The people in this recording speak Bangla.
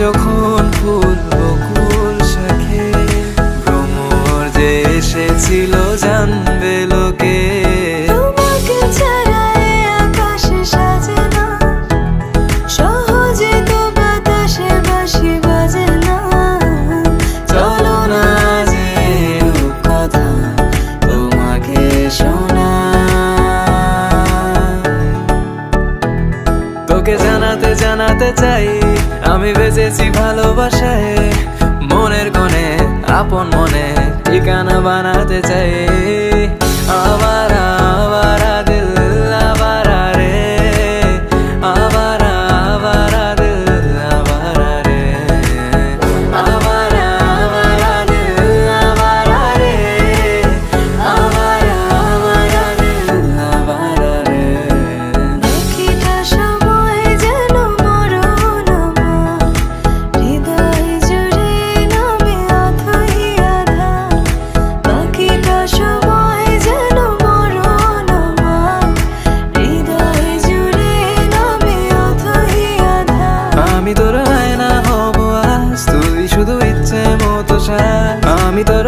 যখন ফুল বকুল শাখে ভ্রমর যে এসেছিল জানবে লোকে। তোমাকে ছাড়া এ আকাশে সাজে না, সহজে তো বাতাসে বাঁশি বাজে না। চলো না যে কথা তোমাকে শোনা, তোকে জানাতে জানাতে চাই আমি বেঁচেছি ভালোবাসায়। মনের কোণে আপন মনে ঠিকানা বানাতে চাই। আবারা আবারা দিল আবারা রে, আবারা আবারা দিল আবারা রে, আবারা আবারা দিল আবারা রে, আবারা আবারা দিল আবারা রে। বাকিটা সময় যেন মরণ আমার, হৃদয় জুড়ে নামে অথই আধার। বাকিটা সময় যেন মরণ আমার, হৃদয় জুড়ে নামে অথই আধার। আমি তোর আয়না হব আজ, তুই শুধু ইচ্ছে মতো সাজ। আমি তোর